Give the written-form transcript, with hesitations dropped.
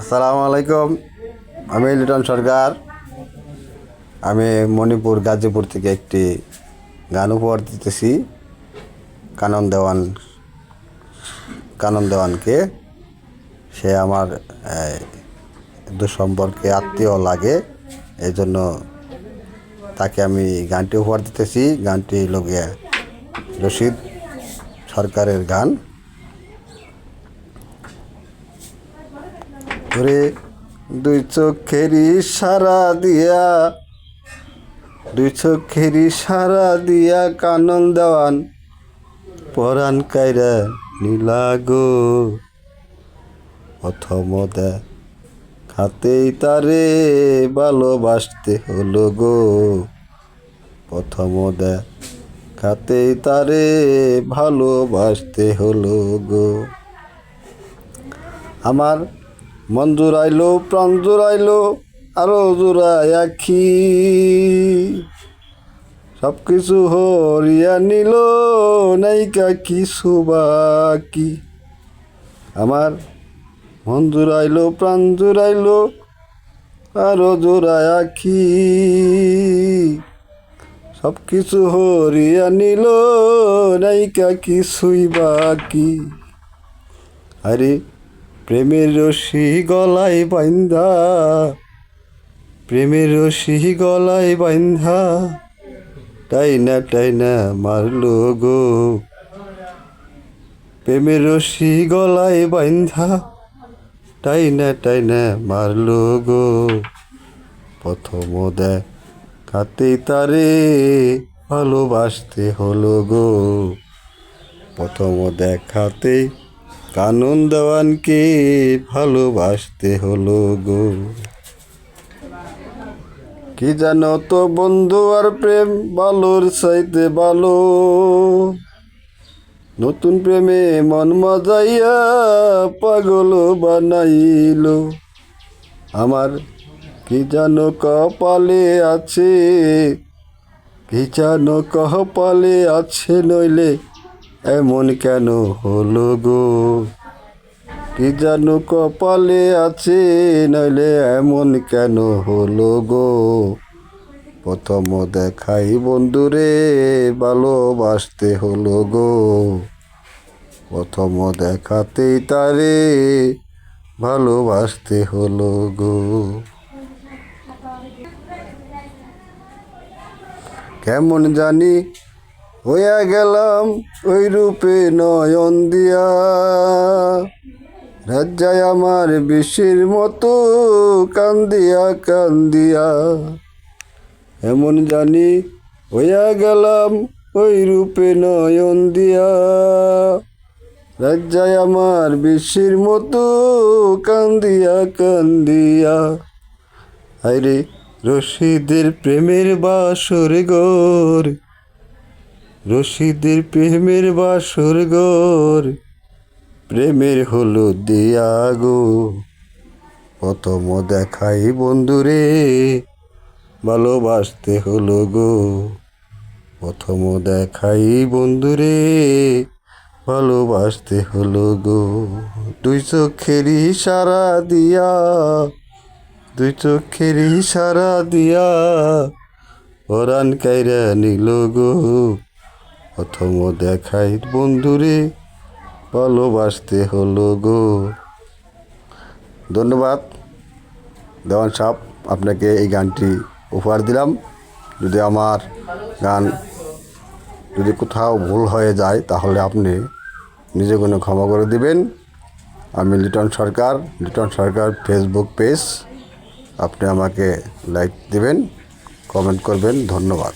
আসসালামু আলাইকুম। আমি লিটন সরকার। আমি মণিপুর গাজীপুর থেকে একটি গান উপহার দিতেছি কানন দেওয়ানকে। সে আমার দুঃসম্পর্কে আত্মীয় লাগে, এই জন্য তাকে আমি গানটি উপহার দিতেছি। গানটি লোকে রশিদ সরকারের গান। ওরে দুই চোখের ইশারা দিয়া কানন দেওয়ান পরাণ কাইরা নীলা গো। প্রথম দেখাতেই তারে ভালোবাসতে হলো গো। প্রথম দেখাতেই তারে ভালোবাসতে হলো গো। আমার মন জোড়াইলো, প্রাণ জোড়াইলো, আরো জোড়ায় আখি, সব কিছু হরিয়া নিল, নাইকা কিছু বাকি। আমার মন জোড়াইলো, প্রাণ জোড়াইলো, আরো জোড়ায় আখি, সব কিছু হরিয়া নিল, নাইকা কিছুই বাকি। আরে প্রেমের রশি গলায় বাইন্ধা, প্রেমের রশি গলায় বাইন্ধা, টাইনা মারলো গো। প্রেমের রশি গলায় বাইন্ধা, টাইনা মারলো গো। প্রথম দেখাতেই তারে ভালোবাসতে হলো গো। প্রথম দেখাতেই কানন দেওয়ানকে ভালোবাসতে হলো গো। কি জানো তো বন্ধু আর প্রেম ভালোর চাইতে ভালো, নতুন প্রেমে মন মজাইয়া পাগল বানাইল। আমার কি জানো কপালে আছে, কি জানো কপালে আছে, নইলে এমন কেন হলো গো। কি জানো কপালে আছে, নইলে এমন কেন হলো গো। প্রথম দেখাই বন্ধুরে ভালোবাসতে হলো গো। প্রথম দেখাতেই তারে ভালোবাসতে হলো গো। কেমন জানি হইয়া গেলাম ওই রূপে নয়ন দিয়া, রাজ্জায় আমার বিষের মতো কান্দিয়া। এমন জানি হইয়া গেলাম ওই রূপে নয়ন দিয়া, রাজ্জায় আমার বিষের মতো কান্দিয়া। আরে রশিদের প্রেমের বাসর ঘর, রশিদের প্রেমের বাসর ঘর, প্রেমের হলো দিয়া গো। প্রথম দেখাই বন্ধুরে ভালোবাসতে হলো গো। প্রথম দেখাই বন্ধুরে ভালোবাসতে হলো গো। দুই চোখের ইশারা দিয়া, দুই চোখের ইশারা দিয়া পরাণ কাইরা নিল গো। প্রথম দেখাই বন্ধুরে ভালোবাসতে হলো গো। ধন্যবাদ দেওয়ান সাহেব, আপনাকে এই গানটি উপহার দিলাম। যদি আমার গান যদি কোথাও ভুল হয়ে যায় তাহলে আপনি নিজে কোনো ক্ষমা করে দিবেন। আমি লিটন সরকার ফেসবুক পেজ, আপনি আমাকে লাইক দিবেন, কমেন্ট করবেন। ধন্যবাদ।